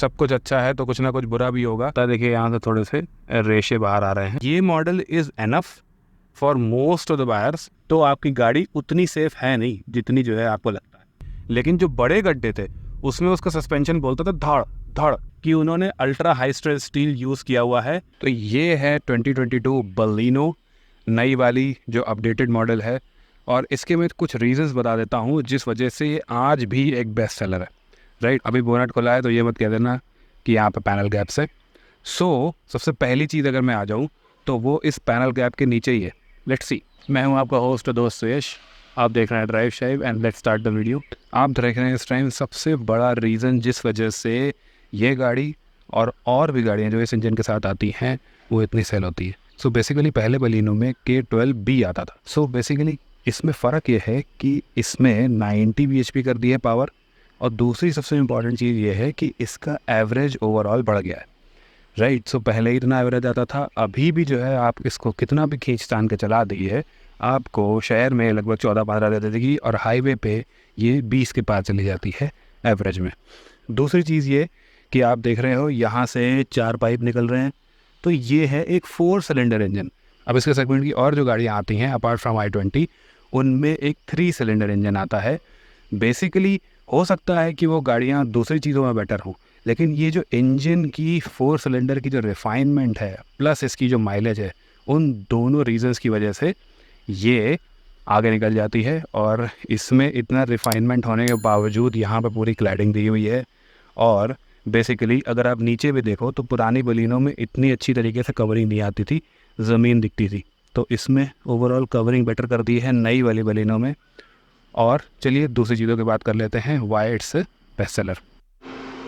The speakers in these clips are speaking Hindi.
सब कुछ अच्छा है तो कुछ ना कुछ बुरा भी होगा। तो देखिए यहाँ से थोड़े से रेशे बाहर आ रहे हैं। ये model is enough for most of the buyers. तो आपकी गाड़ी उतनी सेफ है नहीं जितनी जो है आपको लगता है। लेकिन जो बड़े गड्ढे थे उसमें उसका सस्पेंशन बोलता था धड़ धड़, कि उन्होंने ultra high stress steel use किया हुआ है। तो ये है 2022 बलिनो, नई वाली जो अपडेटेड मॉडल है। और इसके मैं कुछ रीजंस बता देता हूँ जिस वजह से ये आज भी एक बेस्ट सेलर है। राइट, अभी बोनट खुला है तो ये मत कह देना कि यहाँ पे पैनल गैप्स है। सबसे पहली चीज़ अगर मैं आ जाऊँ तो वो इस पैनल गैप के नीचे ही है। Let's see. मैं हूँ आपका होस्ट दोस्त सुयश, आप देख रहे हैं ड्राइव शाइव and let's start the video. आप देख रहे हैं इस टाइम सबसे बड़ा रीज़न जिस वजह से ये गाड़ी और भी गाड़ियाँ जो इस इंजन के साथ आती हैं वो इतनी सेल होती है। सो बेसिकली पहले बलिनो में K12B आता था। सो बेसिकली इसमें फ़र्क ये है कि इसमें 90 bhp कर दी है पावर, और दूसरी सबसे इम्पॉर्टेंट चीज़ ये है कि इसका एवरेज ओवरऑल बढ़ गया है। राइट, सो पहले ही इतना एवरेज आता था, अभी भी जो है आप इसको कितना भी खींच तान के चला दिए आपको शहर में लगभग 14-15 दे देगी, और हाईवे पे ये 20 के पार चली जाती है एवरेज में। दूसरी चीज़ ये कि आप देख रहे हो यहाँ से 4 पाइप निकल रहे हैं, तो ये है एक 4 सिलेंडर इंजन। अब इसके सेगमेंट की और जो गाड़ियाँ आती हैं अपार्ट फ्रॉम i20, उनमें एक 3 सिलेंडर इंजन आता है। बेसिकली हो सकता है कि वो गाड़ियाँ दूसरी चीज़ों में बेटर हों, लेकिन ये जो इंजन की 4 सिलेंडर की जो रिफाइनमेंट है प्लस इसकी जो माइलेज है, उन दोनों रीजंस की वजह से ये आगे निकल जाती है। और इसमें इतना रिफाइनमेंट होने के बावजूद यहाँ पे पूरी क्लैडिंग दी हुई है। और बेसिकली अगर आप नीचे भी देखो तो पुरानी बलिनो में इतनी अच्छी तरीके से कवरिंग नहीं आती थी, ज़मीन दिखती थी। तो इसमें ओवरऑल कवरिंग बेटर कर दी है नई वाली बलिनो में। और चलिए दूसरी चीज़ों की बात कर लेते हैं, वाई इट्स बेस्ट सेलर।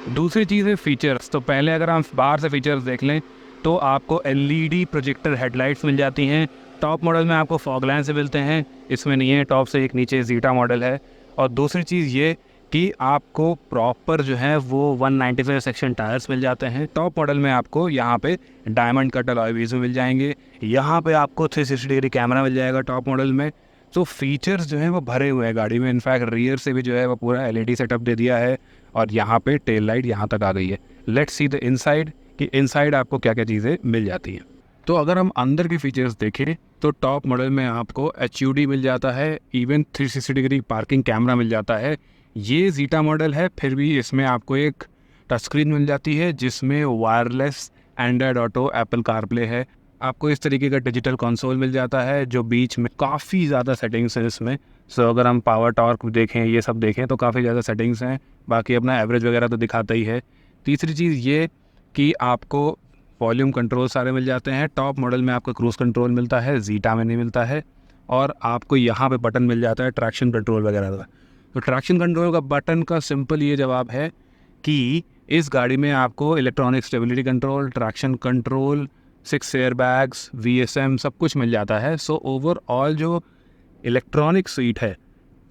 दूसरी चीज़ है फीचर्स। तो पहले अगर हम बाहर से फीचर्स देख लें तो आपको LED प्रोजेक्टर हेडलाइट्स मिल जाती हैं। टॉप मॉडल में आपको फॉग लैम्प से मिलते हैं, इसमें नहीं है। टॉप से एक नीचे जीटा मॉडल है। और दूसरी चीज़ ये कि आपको प्रॉपर जो है वो 195 सेक्शन टायर्स मिल जाते हैं। टॉप मॉडल में आपको यहाँ पे डायमंड कट अलॉय व्हील्स मिल जाएंगे। यहाँ पे आपको 360 डिग्री कैमरा मिल जाएगा टॉप मॉडल में। तो फीचर्स जो हैं वो भरे हुए हैं गाड़ी में। इनफैक्ट रियर से भी जो है वो पूरा LED सेटअप दे दिया है, और यहाँ पे टेल लाइट यहाँ तक आ गई है। लेट्स सी द इनसाइड कि इनसाइड आपको क्या क्या चीज़ें मिल जाती हैं। तो अगर हम अंदर की फीचर्स देखें तो टॉप मॉडल में आपको HUD मिल जाता है, इवन 360 डिग्री पार्किंग कैमरा मिल जाता है। ये जीटा मॉडल है, फिर भी इसमें आपको एक टच स्क्रीन मिल जाती है जिसमें wireless Android auto, Apple CarPlay है। आपको इस तरीके का डिजिटल कंसोल मिल जाता है जो बीच में काफ़ी ज़्यादा सेटिंग्स हैं इसमें। अगर हम पावर टॉर्क देखें, ये सब देखें तो काफ़ी ज़्यादा सेटिंग्स हैं। बाकी अपना एवरेज वगैरह तो दिखाता ही है। तीसरी चीज़ ये कि आपको वॉल्यूम कंट्रोल सारे मिल जाते हैं। टॉप मॉडल में आपको क्रूज़ कंट्रोल मिलता है, जीटा में नहीं मिलता है। और आपको यहाँ पे बटन मिल जाता है ट्रैक्शन कंट्रोल वगैरह का। तो ट्रैक्शन कंट्रोल का बटन का सिंपल ये जवाब है कि इस गाड़ी में आपको electronic stability control, traction control, 6 air bags, VSM सब कुछ मिल जाता है। ओवरऑल जो इलेक्ट्रॉनिक स्वीट है,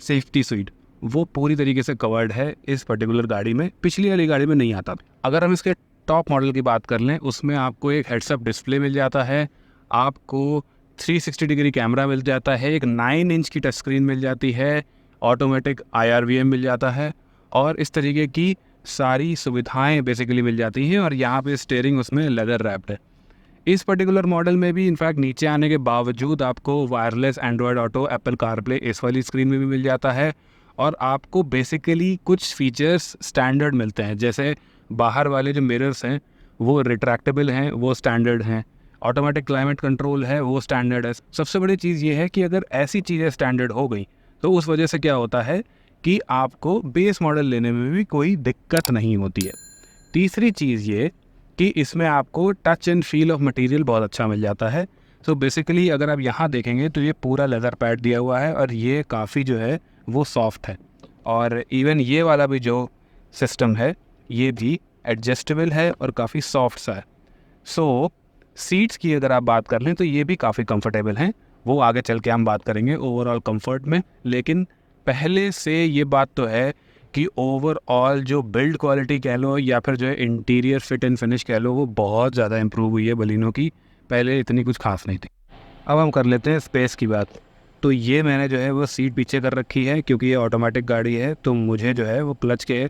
सेफ्टी स्वीट, वो पूरी तरीके से कवर्ड है इस पर्टिकुलर गाड़ी में। पिछली वाली गाड़ी में नहीं आता। अगर हम इसके टॉप मॉडल की बात कर लें, उसमें आपको एक हेड्सअप डिस्प्ले मिल जाता है, आपको 360 डिग्री कैमरा मिल जाता है, एक 9 इंच की टच स्क्रीन मिल जाती है, ऑटोमेटिक IRVM मिल जाता है, और इस तरीके की सारी सुविधाएं बेसिकली मिल जाती हैं। और यहाँ पे स्टीयरिंग उसमें लेदर रैप्ड है। इस पर्टिकुलर मॉडल में भी इनफैक्ट नीचे आने के बावजूद आपको wireless Android auto, Apple CarPlay इस वाली स्क्रीन में भी मिल जाता है। और आपको बेसिकली कुछ फीचर्स स्टैंडर्ड मिलते हैं, जैसे बाहर वाले जो मिरर्स हैं वो रिट्रैक्टेबल हैं, वो स्टैंडर्ड हैं। ऑटोमेटिक क्लाइमेट कंट्रोल है, वो स्टैंडर्ड है। सबसे बड़ी चीज़ ये है कि अगर ऐसी चीज़ें स्टैंडर्ड हो गई तो उस वजह से क्या होता है कि आपको बेस मॉडल लेने में भी कोई दिक्कत नहीं होती है। तीसरी चीज़ ये कि इसमें आपको touch and feel of material बहुत अच्छा मिल जाता है। बेसिकली अगर आप यहाँ देखेंगे तो ये पूरा लेदर पैड दिया हुआ है, और ये काफ़ी जो है वो सॉफ्ट है। और इवन ये वाला भी जो सिस्टम है ये भी एडजस्टेबल है और काफ़ी सॉफ्ट सा है। सीट्स की अगर आप बात कर लें तो ये भी काफ़ी कंफर्टेबल हैं, वो आगे चल के हम बात करेंगे ओवरऑल कंफर्ट में। लेकिन पहले से ये बात तो है कि ओवरऑल जो बिल्ड क्वालिटी कह लो या फिर जो है इंटीरियर फिट एंड फिनिश कह लो, वो बहुत ज़्यादा इम्प्रूव हुई है बलिनो की। पहले इतनी कुछ खास नहीं थी। अब हम कर लेते हैं स्पेस की बात। तो ये मैंने जो है वो सीट पीछे कर रखी है क्योंकि ये ऑटोमेटिक गाड़ी है, तो मुझे जो है वो क्लच के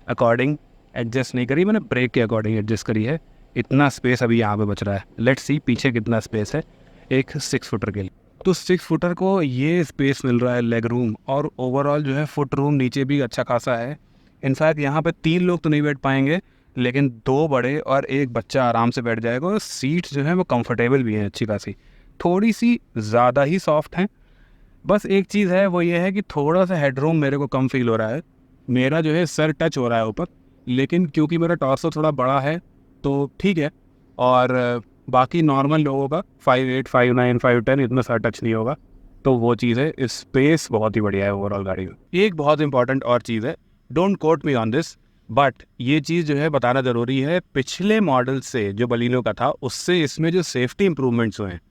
अकॉर्डिंग एडजस्ट नहीं करी, मैंने ब्रेक के अकॉर्डिंग एडजस्ट करी है। इतना स्पेस अभी यहाँ पे बच रहा है। लेट्स सी पीछे कितना स्पेस है एक 6 फुटर के लिए। तो 6 फुटर को ये स्पेस मिल रहा है लेग रूम, और ओवरऑल जो है फुट रूम नीचे भी अच्छा खासा है। इनफैक्ट यहाँ पे 3 लोग तो नहीं बैठ पाएंगे, लेकिन 2 बड़े और 1 बच्चा आराम से बैठ जाएगा। और सीट्स जो है वो कंफर्टेबल भी हैं अच्छी खासी, थोड़ी सी ज़्यादा ही सॉफ्ट हैं। बस एक चीज़ है, वो ये है कि थोड़ा सा हेडरूम मेरे को कम फील हो रहा है। मेरा जो है सर टच हो रहा है ऊपर, लेकिन क्योंकि मेरा टॉर्सो थोड़ा बड़ा है तो ठीक है। और बाकी नॉर्मल लोगों का 5'8", 5'9", 5'10 इतना सर टच नहीं होगा। तो वो चीज़ है, स्पेस बहुत ही बढ़िया है ओवरऑल गाड़ी में। एक बहुत इंपॉर्टेंट और चीज़ है, don't quote me on this, but ये चीज़ जो है बताना ज़रूरी है। पिछले मॉडल से जो बलिनो का था उससे इसमें जो सेफ्टी इंप्रूवमेंट्स हुए हैं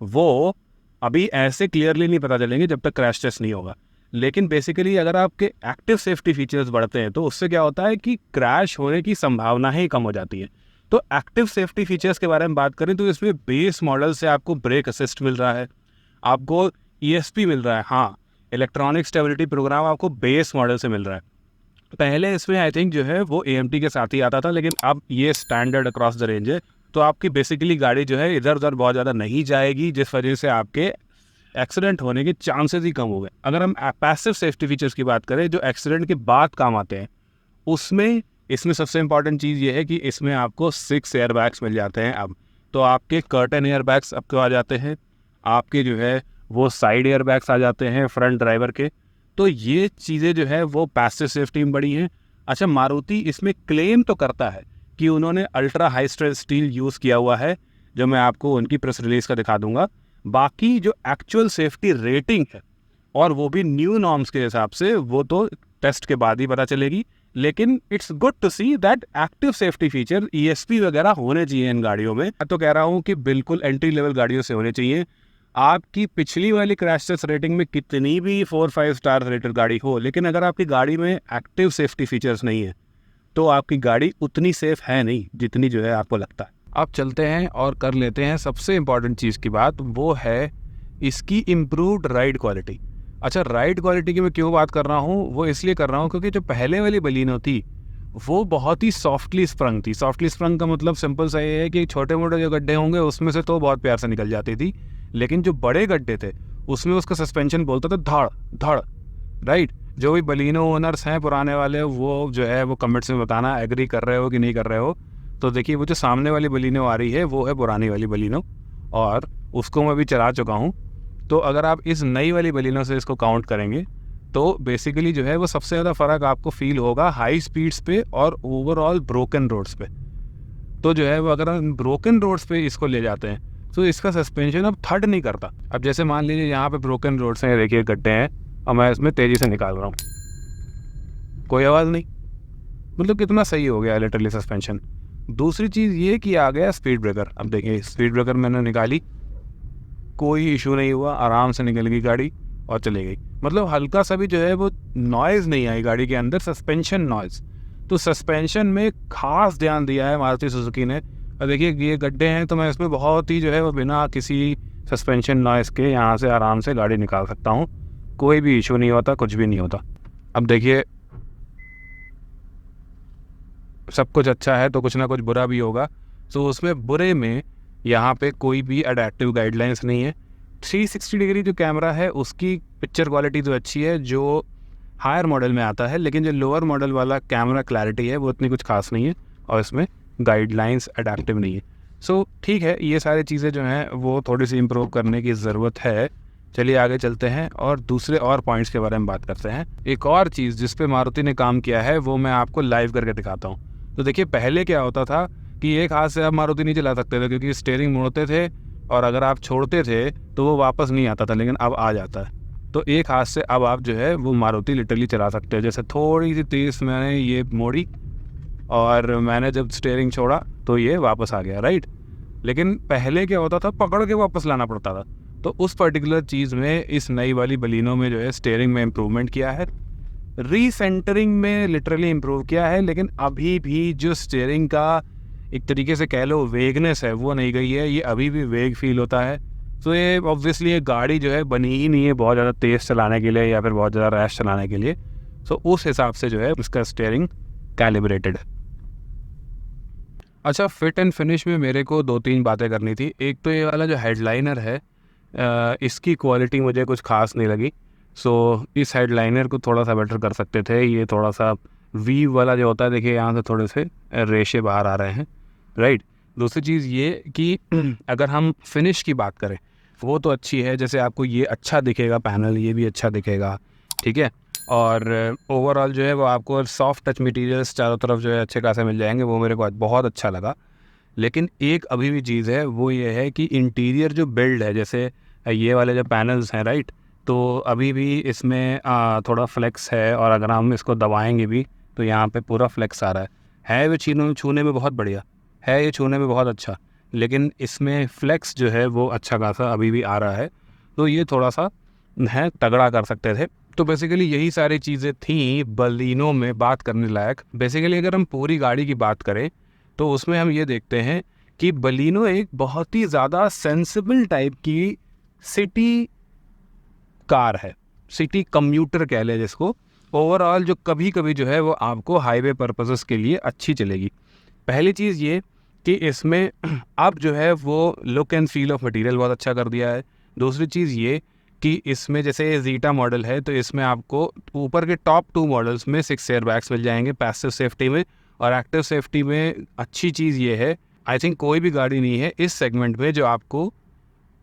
वो अभी ऐसे क्लियरली नहीं पता चलेंगे जब तक क्रैश टेस्ट नहीं होगा। लेकिन बेसिकली अगर आपके एक्टिव सेफ्टी फीचर्स बढ़ते हैं तो उससे क्या होता है कि क्रैश होने की संभावना ही कम हो जाती है। तो एक्टिव सेफ्टी फीचर्स के बारे में बात करें तो इसमें बेस मॉडल से आपको ब्रेक असिस्ट मिल रहा है, आपको ESP मिल रहा है। हाँ, इलेक्ट्रॉनिक स्टेबिलिटी प्रोग्राम आपको बेस मॉडल से मिल रहा है। पहले इसमें आई थिंक जो है वो AMT के साथ ही आता था, लेकिन अब ये स्टैंडर्ड अक्रॉस द रेंज है। तो आपकी बेसिकली गाड़ी जो है इधर उधर बहुत ज़्यादा नहीं जाएगी, जिस वजह से आपके एक्सीडेंट होने के चांसेस ही कम हो गए। अगर हम पैसिव सेफ्टी फीचर्स की बात करें जो एक्सीडेंट के बाद काम आते हैं, उसमें इसमें सबसे इंपॉर्टेंट चीज़ ये है कि इसमें आपको 6 एयर बैग्स मिल जाते हैं अब। तो आपके कर्टन एयर बैग्स आपको आ जाते हैं, आपके जो है वो साइड एयर बैग्स आ जाते हैं फ्रंट ड्राइवर के। तो ये चीज़ें जो है वो पैसिव सेफ्टी में बड़ी हैं। अच्छा, मारुति इसमें क्लेम तो करता है कि उन्होंने ultra high strength steel use किया हुआ है, जो मैं आपको उनकी प्रेस रिलीज का दिखा दूंगा। बाकी जो एक्चुअल सेफ्टी रेटिंग है, और वो भी न्यू नॉर्म्स के हिसाब से, वो तो टेस्ट के बाद ही पता चलेगी। लेकिन it's good to see that active safety feature ESP वगैरह होने चाहिए इन गाड़ियों में। मैं तो कह रहा हूँ कि बिल्कुल एंट्री लेवल गाड़ियों से होने चाहिए। आपकी पिछली वाली क्रैश टेस्ट रेटिंग में कितनी भी 4-5 स्टार रेटेड गाड़ी हो, लेकिन अगर आपकी गाड़ी में एक्टिव सेफ्टी फीचर्स नहीं है तो आपकी गाड़ी उतनी सेफ है नहीं जितनी जो है आपको लगता है। अब चलते हैं और कर लेते हैं सबसे इम्पॉर्टेंट चीज़ की बात, वो है इसकी इम्प्रूव्ड राइड क्वालिटी। अच्छा, राइड क्वालिटी की मैं क्यों बात कर रहा हूँ, वो इसलिए कर रहा हूँ क्योंकि जो पहले वाली बलिनो थी वो बहुत ही सॉफ्टली स्प्रंग थी। सॉफ्टली स्प्रंग का मतलब सिंपल सा ये है कि छोटे मोटे जो गड्ढे होंगे उसमें से तो बहुत प्यार से निकल जाती थी, लेकिन जो बड़े गड्ढे थे उसमें उसका सस्पेंशन बोलता था धड़ धड़, राइट। जो भी बलिनो ओनर्स हैं पुराने वाले, वो जो है वो कमेंट्स में बताना एग्री कर रहे हो कि नहीं कर रहे हो। तो देखिए, वो जो सामने वाली बलिनो आ रही है वो है पुरानी वाली बलिनो, और उसको मैं भी चला चुका हूँ। तो अगर आप इस नई वाली बलिनो से इसको काउंट करेंगे तो बेसिकली जो है वो सबसे ज़्यादा फ़र्क आपको फील होगा हाई स्पीड्स पे और ओवरऑल ब्रोकन रोड्स पे। तो जो है वो अगर हम ब्रोकन रोड्स पे इसको ले जाते हैं तो इसका सस्पेंशन अब थर्ड नहीं करता। अब जैसे मान लीजिए यहाँ पे ब्रोकन रोड्स हैं, देखिए गड्ढे हैं, और मैं इसमें तेज़ी से निकाल रहा हूँ, कोई आवाज़ नहीं, मतलब कितना सही हो गया लिटरली सस्पेंशन। दूसरी चीज़ ये कि आ गया स्पीड ब्रेकर। अब देखिए स्पीड ब्रेकर मैंने निकाली, कोई इशू नहीं हुआ, आराम से निकल गई गाड़ी और चली गई। मतलब हल्का सा भी जो है वो नॉइज़ नहीं आई गाड़ी के अंदर, सस्पेंशन नॉइज़। तो सस्पेंशन में खास ध्यान दिया है मारुति सुजुकी ने। और देखिए ये गड्ढे हैं तो मैं इसमें बहुत ही जो है वो बिना किसी सस्पेंशन नॉइज़ के यहाँ से आराम से गाड़ी निकाल सकता हूँ, कोई भी इशू नहीं होता, कुछ भी नहीं होता। अब देखिए सब कुछ अच्छा है तो कुछ ना कुछ बुरा भी होगा। तो उसमें बुरे में यहाँ पे कोई भी अडेप्टिव गाइडलाइंस नहीं है। 360 डिग्री जो कैमरा है उसकी पिक्चर क्वालिटी तो अच्छी है जो हायर मॉडल में आता है, लेकिन जो लोअर मॉडल वाला कैमरा क्लैरिटी है वो इतनी कुछ खास नहीं है, और इसमें गाइडलाइंस अडेप्टिव नहीं है। सो ठीक है, ये सारी चीज़ें जो हैं वो थोड़ी सी इम्प्रूव करने की ज़रूरत है। चलिए आगे चलते हैं और दूसरे और पॉइंट्स के बारे में बात करते हैं। एक और चीज़ जिस पे मारुति ने काम किया है वो मैं आपको लाइव करके दिखाता हूँ। तो देखिए पहले क्या होता था कि एक हाथ से आप मारुति नहीं चला सकते थे क्योंकि स्टीयरिंग मोड़ते थे, और अगर आप छोड़ते थे तो वो वापस नहीं आता था, लेकिन अब आ जाता है। तो एक हाथ से अब आप जो है वो मारुति लिटरली चला सकते हो। जैसे थोड़ी सी तेज़ मैंने ये मोड़ी और मैंने जब स्टीयरिंग छोड़ा तो ये वापस आ गया, राइट। लेकिन पहले क्या होता था, पकड़ के वापस लाना पड़ता था। तो उस पर्टिकुलर चीज़ में इस नई वाली बलिनो में जो है स्टीयरिंग में इम्प्रूवमेंट किया है, रीसेंटरिंग में लिटरली इम्प्रूव किया है, लेकिन अभी भी जो स्टीयरिंग का एक तरीके से कह लो वेगनेस है वो नहीं गई है, ये अभी भी वेग फील होता है। तो ये ऑब्वियसली ये गाड़ी जो है बनी ही नहीं है बहुत ज़्यादा तेज़ चलाने के लिए या फिर बहुत ज़्यादा रैश चलाने के लिए। तो उस हिसाब से जो है इसका स्टीयरिंग कैलिब्रेटेड है। अच्छा, फिट एंड फिनिश में मेरे को 2-3 बातें करनी थी। एक तो ये वाला जो हेडलाइनर है, इसकी क्वालिटी मुझे कुछ ख़ास नहीं लगी। सो इस हेडलाइनर को थोड़ा सा बेटर कर सकते थे। ये थोड़ा सा वी वाला जो होता है, देखिए यहाँ से थोड़े से रेशे बाहर आ रहे हैं, राइट। दूसरी चीज़ ये कि अगर हम फिनिश की बात करें, वो तो अच्छी है, जैसे आपको ये अच्छा दिखेगा पैनल, ये भी अच्छा दिखेगा, ठीक है। और ओवरऑल जो है वो आपको सॉफ्ट टच मटेरियल्स चारों तरफ जो है अच्छे खासे मिल जाएंगे, वो मेरे को आज बहुत अच्छा लगा। लेकिन एक अभी भी चीज़ है, वो ये है कि इंटीरियर जो बिल्ड है, जैसे ये वाले जो पैनल्स हैं, राइट, तो अभी भी इसमें थोड़ा फ्लेक्स है, और अगर हम इसको दबाएंगे भी तो यहाँ पे पूरा फ्लेक्स आ रहा है वो छूने में बहुत बढ़िया है, ये छूने में बहुत अच्छा, लेकिन इसमें फ्लेक्स जो है वो अच्छा खासा अभी भी आ रहा है। तो ये थोड़ा सा है तगड़ा कर सकते थे। तो बेसिकली यही सारी चीज़ें थी बलिनो में बात करने लायक। बेसिकली अगर हम पूरी गाड़ी की बात करें तो उसमें हम ये देखते हैं कि बलिनो एक बहुत ही ज़्यादा सेंसिबल टाइप की सिटी कार है, सिटी कम्यूटर कह ले जिसको। ओवरऑल जो कभी कभी जो है वो आपको हाईवे पर्पसेस के लिए अच्छी चलेगी। पहली चीज़ ये कि इसमें अब जो है वो look and feel of material बहुत अच्छा कर दिया है। दूसरी चीज़ ये कि इसमें जैसे ये जीटा मॉडल है, तो इसमें आपको ऊपर के टॉप 2 मॉडल्स में 6 एयर बैग्स मिल जाएंगे पैसिव सेफ्टी में। और एक्टिव सेफ्टी में अच्छी चीज़ ये है, आई थिंक कोई भी गाड़ी नहीं है इस सेगमेंट में जो आपको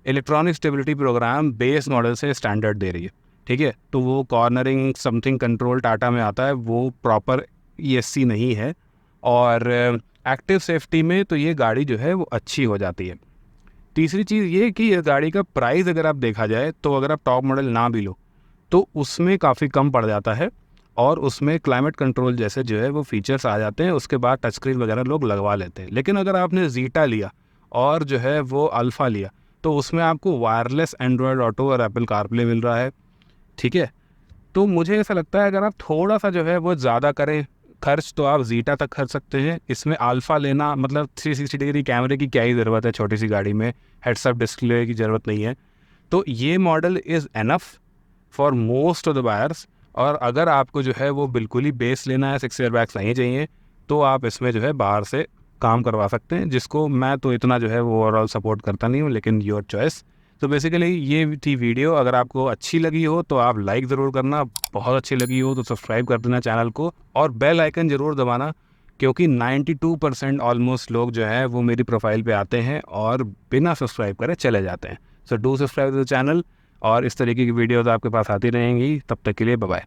electronic stability program base model से स्टैंडर्ड दे रही है, ठीक है। तो वो कॉर्नरिंग समथिंग कंट्रोल टाटा में आता है, वो प्रॉपर ESC नहीं है। और एक्टिव सेफ्टी में तो ये गाड़ी जो है वो अच्छी हो जाती है। तीसरी चीज़ ये कि इस गाड़ी का प्राइस अगर आप देखा जाए, तो अगर आप टॉप मॉडल ना भी लो तो उसमें काफ़ी कम पड़ जाता है, और उसमें क्लाइमेट कंट्रोल जैसे जो है वो फीचर्स आ जाते हैं। उसके बाद टच स्क्रीन वगैरह लोग लगवा लेते हैं। लेकिन अगर आपने जीटा लिया और जो है वो अल्फ़ा लिया, तो उसमें आपको वायरलेस एंड्रॉयड ऑटो और एप्पल कारप्ले मिल रहा है, ठीक है। तो मुझे ऐसा लगता है अगर आप थोड़ा सा जो है वो ज़्यादा करें खर्च, तो आप जीटा तक खर्च सकते हैं। इसमें अल्फ़ा लेना मतलब 360 डिग्री कैमरे की क्या ही ज़रूरत है, छोटी सी गाड़ी में हेड्स अप डिस्प्ले की ज़रूरत नहीं है। तो ये model is enough for most of the buyers. और अगर आपको जो है वो बिल्कुल ही बेस लेना है, 6 एयर बैग्स नहीं चाहिए, तो आप इसमें जो है बाहर से काम करवा सकते हैं, जिसको मैं तो इतना जो है वो ओवरऑल सपोर्ट करता नहीं हूँ, लेकिन योर चॉइस। तो बेसिकली ये थी वीडियो। अगर आपको अच्छी लगी हो तो आप लाइक ज़रूर करना, बहुत अच्छी लगी हो तो सब्सक्राइब कर देना चैनल को, और बेल आइकन ज़रूर दबाना, क्योंकि 92% ऑलमोस्ट लोग जो है वो मेरी प्रोफाइल पे आते हैं और बिना सब्सक्राइब करे चले जाते हैं। So do subscribe to the channel, और इस तरीके की वीडियोज़ आपके पास आती रहेंगी। तब तक के लिए बाय बाय।